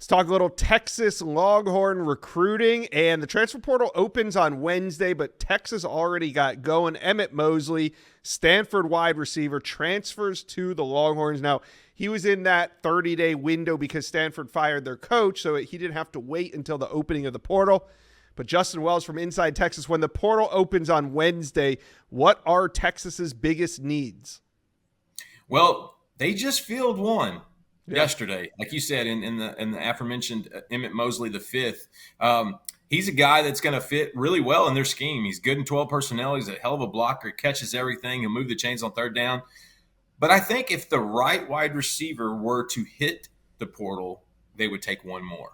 Let's talk a little Texas Longhorn recruiting, and the transfer portal opens on Wednesday, but Texas already got going. Emmett Mosley, Stanford wide receiver, transfers to the Longhorns. Now, he was in that 30-day window because Stanford fired their coach, so he didn't have to wait until the opening of the portal. But Justin Wells from Inside Texas, when the portal opens on Wednesday, what are Texas's biggest needs? Well, they just fielded one yesterday, like you said, in the aforementioned Emmett Mosley the fifth. He's a guy that's going to fit really well in their scheme. He's good in 12 personnel. He's a hell of a blocker. He catches everything. He'll move the chains on third down. But I think if the right wide receiver were to hit the portal, they would take one more.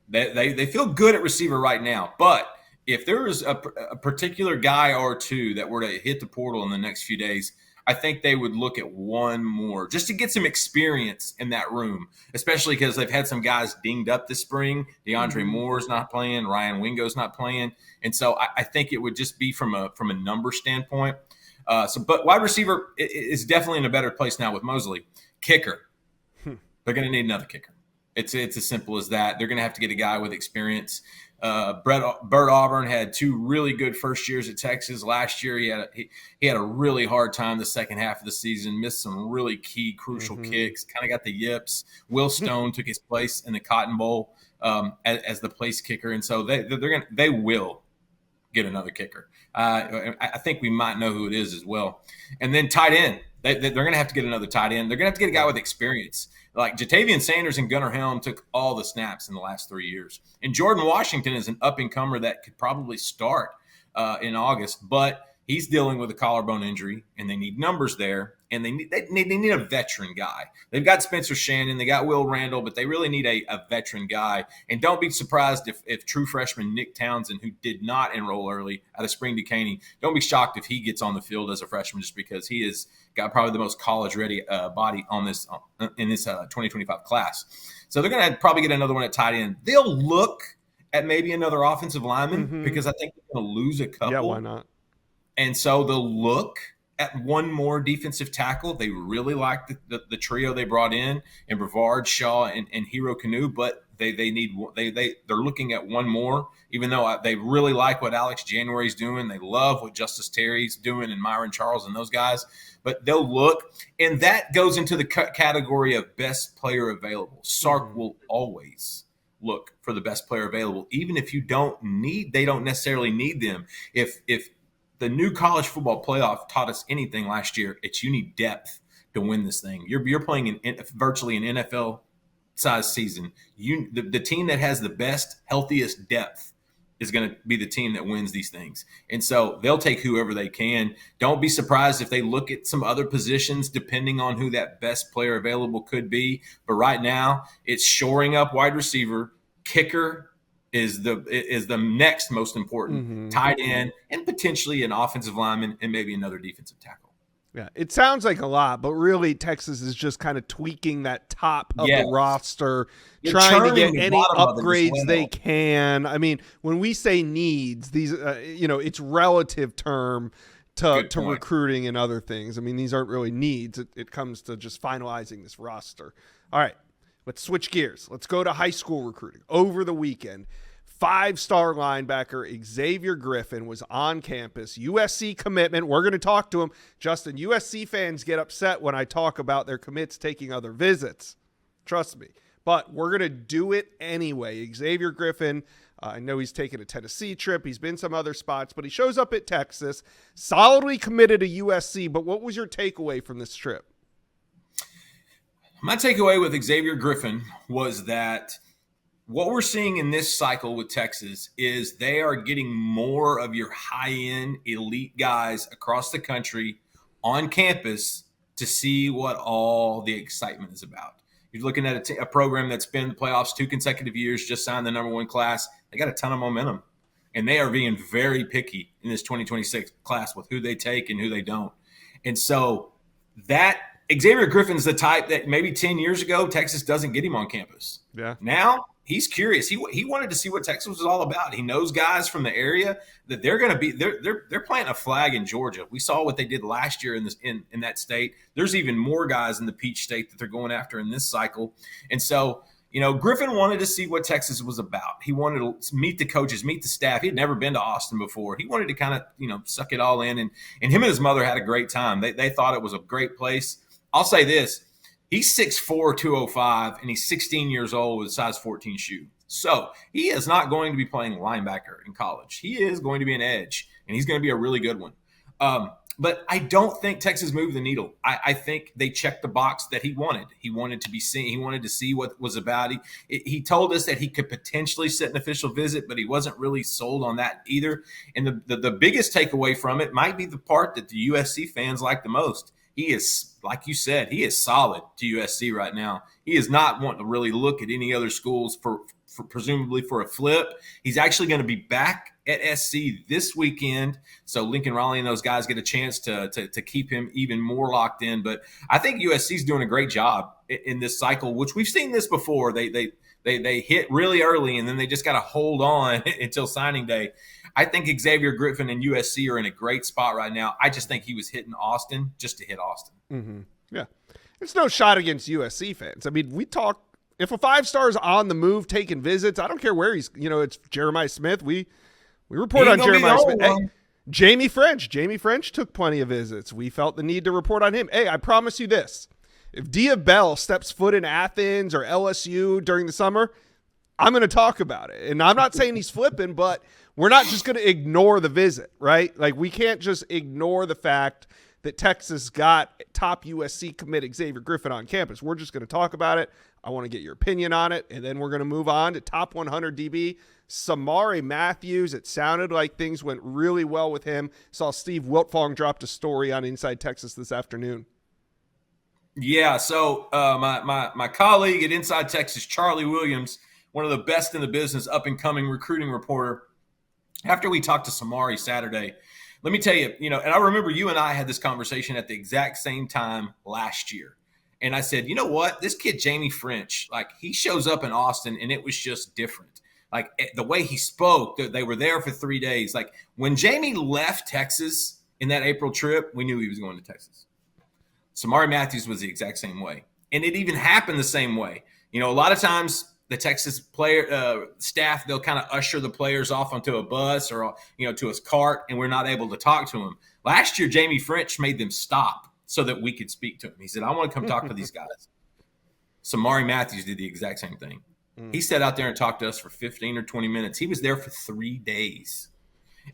They feel good at receiver right now, but if there is a particular guy or two that were to hit the portal in the next few days, I think they would look at one more just to get some experience in that room, especially because they've had some guys dinged up this spring. DeAndre Moore's not playing. Ryan Wingo's not playing. And so I think it would just be from a number standpoint. But wide receiver is definitely in a better place now with Mosley. Kicker. They're going to need another kicker. It's as simple as that. They're going to have to get a guy with experience. Bert Auburn had two really good first years at Texas. Last year, he had a really hard time the second half of the season, missed some really key, crucial kicks, kind of got the yips. Will Stone took his place in the Cotton Bowl as the place kicker. And so they will get another kicker. I think we might know who it is as well. And then tight end. They're going to have to get another tight end. They're going to have to get a guy with experience. Like Jatavian Sanders and Gunnar Helm took all the snaps in the last 3 years. And Jordan Washington is an up-and-comer that could probably start in August, but he's dealing with a collarbone injury, and they need numbers there, and they need a veteran guy. They've got Spencer Shannon, they got Will Randall, but they really need a veteran guy. And don't be surprised if true freshman Nick Townsend, who did not enroll early out of Spring Duquesne, don't be shocked if he gets on the field as a freshman just because he is got probably the most college-ready body in this 2025 class. So they're going to probably get another one at tight end. They'll look at maybe another offensive lineman because I think they're going to lose a couple. Yeah, why not? And so they'll look at one more defensive tackle. They really like the trio they brought in Brevard, Shaw, and Hero Kanu, but they're looking at one more, even though they really like what Alex January's doing. They love what Justice Terry's doing and Myron Charles and those guys. But they'll look, and that goes into the category of best player available. Sark will always look for the best player available, even if they don't necessarily need them. If the new college football playoff taught us anything last year, it's you need depth to win this thing. You're playing in virtually an NFL-sized season. The team that has the best, healthiest depth is going to be the team that wins these things. And so they'll take whoever they can. Don't be surprised if they look at some other positions depending on who that best player available could be. But right now, it's shoring up wide receiver, kicker, is the next most important, tight end, and potentially an offensive lineman and maybe another defensive tackle. Yeah, it sounds like a lot, but really Texas is just kind of tweaking that top of the roster, trying to get any upgrades they can. I mean, when we say needs, these, it's relative term to recruiting and other things. I mean, these aren't really needs. It comes to just finalizing this roster. All right, let's switch gears. Let's go to high school recruiting. Over the weekend, 5-star linebacker Xavier Griffin was on campus. USC commitment. We're going to talk to him. Justin, USC fans get upset when I talk about their commits taking other visits. Trust me. But we're going to do it anyway. Xavier Griffin, I know he's taken a Tennessee trip. He's been some other spots, but he shows up at Texas, solidly committed to USC. But what was your takeaway from this trip? My takeaway with Xavier Griffin was that what we're seeing in this cycle with Texas is they are getting more of your high-end elite guys across the country on campus to see what all the excitement is about. You're looking at a program that's been in the playoffs 2 consecutive years, just signed the number 1 class. They got a ton of momentum, and they are being very picky in this 2026 class with who they take and who they don't. And so that Xavier Griffin's the type that maybe 10 years ago, Texas doesn't get him on campus. Yeah. Now he's curious. He wanted to see what Texas was all about. He knows guys from the area that they're going to be. They're planting a flag in Georgia. We saw what they did last year in that state. There's even more guys in the Peach State that they're going after in this cycle. And so, Griffin wanted to see what Texas was about. He wanted to meet the coaches, meet the staff. He had never been to Austin before. He wanted to kind of, suck it all in. And him and his mother had a great time. They thought it was a great place. I'll say this. He's 6'4", 205, and he's 16 years old with a size 14 shoe. So he is not going to be playing linebacker in college. He is going to be an edge, and he's going to be a really good one. But I don't think Texas moved the needle. I think they checked the box that he wanted. He wanted to be seen. He wanted to see what was about. He told us that he could potentially set an official visit, but he wasn't really sold on that either. And the biggest takeaway from it might be the part that the USC fans like the most. He is, like you said, he is solid to USC right now. He is not wanting to really look at any other schools for presumably for a flip. He's actually going to be back at SC this weekend, so Lincoln Riley and those guys get a chance to keep him even more locked in. But I think USC is doing a great job in this cycle, which we've seen this before. They hit really early, and then they just got to hold on until signing day. I think Xavier Griffin and USC are in a great spot right now. I just think he was hitting Austin just to hit Austin. Mm-hmm. Yeah. It's no shot against USC fans. I mean, we talk – if a five-star is on the move taking visits, I don't care where he's – it's Jeremiah Smith. We report on Jeremiah Smith. Hey, Jamie French took plenty of visits. We felt the need to report on him. Hey, I promise you this. If Dia Bell steps foot in Athens or LSU during the summer, I'm going to talk about it. And I'm not saying he's flipping, but we're not just going to ignore the visit, right? Like, we can't just ignore the fact that Texas got top USC commit Xavier Griffin on campus. We're just going to talk about it. I want to get your opinion on it, and then we're going to move on to top 100 DB. Samari Matthews, it sounded like things went really well with him. Saw Steve Wiltfong dropped a story on Inside Texas this afternoon. Yeah, so my colleague at Inside Texas, Charlie Williams, one of the best in the business, up-and-coming recruiting reporter, after we talked to Samari Saturday, let me tell you, and I remember you and I had this conversation at the exact same time last year. And I said, you know what? This kid, Jamie French, like, he shows up in Austin, and it was just different. Like, the way he spoke, they were there for 3 days. Like, when Jamie left Texas in that April trip, we knew he was going to Texas. Samari Matthews was the exact same way. And it even happened the same way. A lot of times the Texas player staff, they'll kind of usher the players off onto a bus or, to his cart, and we're not able to talk to him. Last year, Jamie French made them stop so that we could speak to him. He said, I want to come talk to these guys. Samari Matthews did the exact same thing. He sat out there and talked to us for 15 or 20 minutes. He was there for 3 days.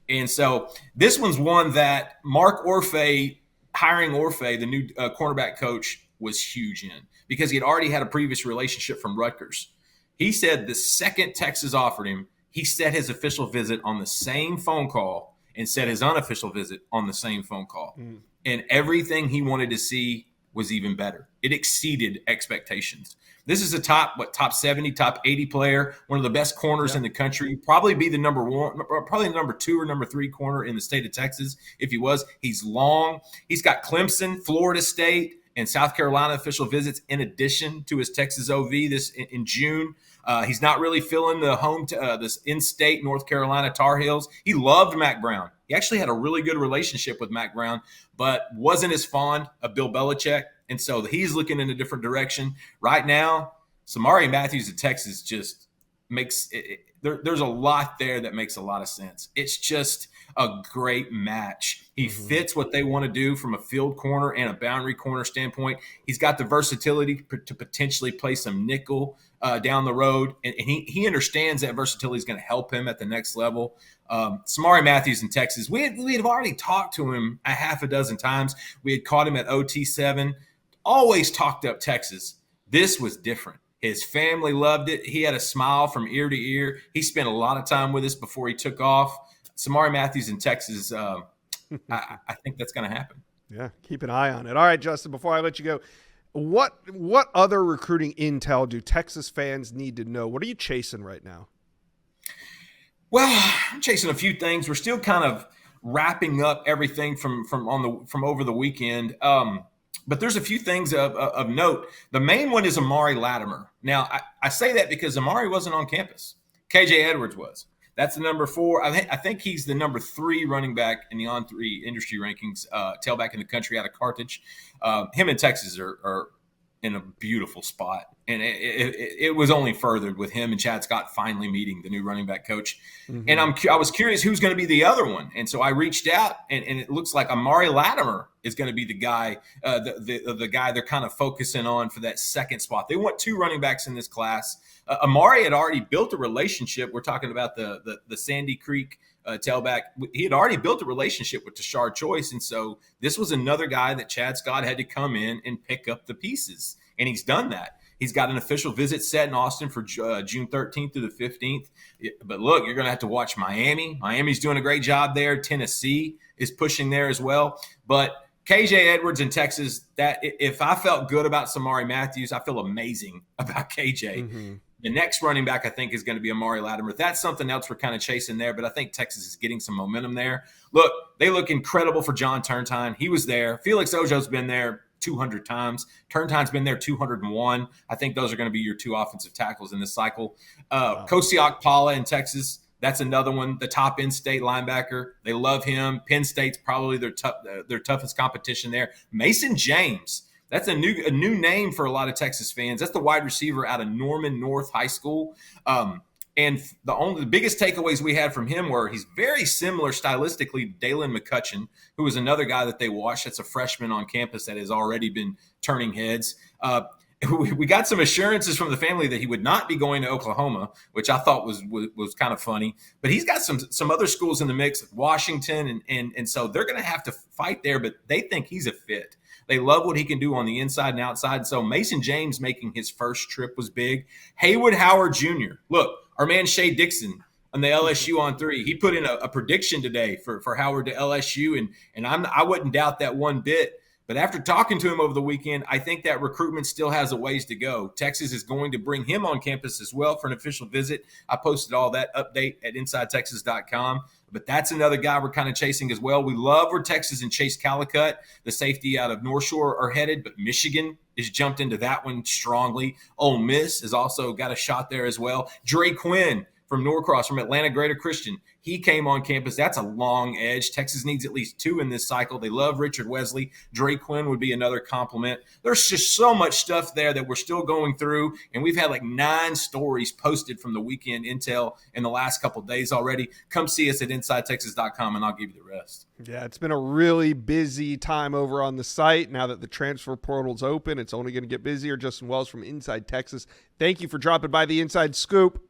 And so this one's one that Mark Orfe, hiring Orfe, the new cornerback coach, was huge in because he had already had a previous relationship from Rutgers. He said the second Texas offered him, he set his official visit on the same phone call and set his unofficial visit on the same phone call. And everything he wanted to see was even better. It exceeded expectations. This is a top 70, top 80 player, one of the best corners in the country, probably be the number one, probably the number 2 or number 3 corner in the state of Texas if he was. He's long. He's got Clemson, Florida State, and South Carolina official visits in addition to his Texas OV this in June. He's not really feeling the this in-state North Carolina Tar Heels. He loved Mac Brown. He actually had a really good relationship with Mac Brown, but wasn't as fond of Bill Belichick. And so he's looking in a different direction. Right now, Samari Matthews at Texas just makes it, there's a lot there that makes a lot of sense. It's just a great match. He fits what they want to do from a field corner and a boundary corner standpoint. He's got the versatility to potentially play some nickel down the road, and he understands that versatility is going to help him at the next level. Samari Matthews in Texas, we had already talked to him a half a dozen times. We had caught him at OT7, always talked up Texas. This was different. His family loved it. He had a smile from ear to ear. He spent a lot of time with us before he took off. Samari Matthews in Texas, I think that's going to happen. Yeah, keep an eye on it. All right, Justin, before I let you go, what other recruiting intel do Texas fans need to know? What are you chasing right now? Well, I'm chasing a few things. We're still kind of wrapping up everything from over the weekend. But there's a few things of note. The main one is Amari Latimer. Now, I say that because Amari wasn't on campus. KJ Edwards was. That's the number 4. I think he's the number 3 running back in the On3 industry rankings, tailback in the country out of Carthage. Him and Texas are in a beautiful spot. And it was only furthered with him and Chad Scott finally meeting the new running back coach. Mm-hmm. And I was curious who's going to be the other one. And so I reached out, and it looks like Amari Latimer is going to be the guy, the guy they're kind of focusing on for that second spot. They want 2 running backs in this class. Amari had already built a relationship. We're talking about the Sandy Creek tailback. He had already built a relationship with Tashard Choice. And so this was another guy that Chad Scott had to come in and pick up the pieces. And he's done that. He's got an official visit set in Austin for June 13th through the 15th. But look, you're going to have to watch Miami. Miami's doing a great job there. Tennessee is pushing there as well. But KJ Edwards in Texas, that if I felt good about Samari Matthews, I feel amazing about KJ. Mm-hmm. The next running back, I think, is going to be Amari Latimer. That's something else we're kind of chasing there, but I think Texas is getting some momentum there. Look, they look incredible for John Turntine. He was there. Felix Ojo's been there 200 times. Turntine's been there 201. I think those are going to be your 2 offensive tackles in this cycle. Wow. Kosiak Paula in Texas, that's another one, the top in-state linebacker. They love him. Penn State's probably their toughest competition there. Mason James, that's a new name for a lot of Texas fans. That's the wide receiver out of Norman North High School. And the biggest takeaways we had from him were he's very similar stylistically to Dalen McCutcheon, who is another guy that they watched. That's a freshman on campus that has already been turning heads. We got some assurances from the family that he would not be going to Oklahoma, which I thought was kind of funny. But he's got some other schools in the mix, Washington, and so they're going to have to fight there. But they think he's a fit. They love what he can do on the inside and outside. So Mason James making his first trip was big. Haywood Howard Jr. Look, our man Shea Dixon on the LSU on 3. He put in a prediction today for Howard to LSU, and I wouldn't doubt that one bit. But after talking to him over the weekend, I think that recruitment still has a ways to go. Texas is going to bring him on campus as well for an official visit. I posted all that update at InsideTexas.com. But that's another guy we're kind of chasing as well. We love where Texas and Chase Calicut, the safety out of North Shore, are headed, but Michigan has jumped into that one strongly. Ole Miss has also got a shot there as well. Dre Quinn from Norcross, from Atlanta Greater Christian, he came on campus. That's a long edge. Texas needs at least 2 in this cycle. They love Richard Wesley. Dre Quinn would be another compliment. There's just so much stuff there that we're still going through, and we've had like 9 stories posted from the weekend intel in the last couple of days already. Come see us at InsideTexas.com, and I'll give you the rest. Yeah, it's been a really busy time over on the site. Now that the transfer portal's open, it's only going to get busier. Justin Wells from Inside Texas, thank you for dropping by the Inside Scoop.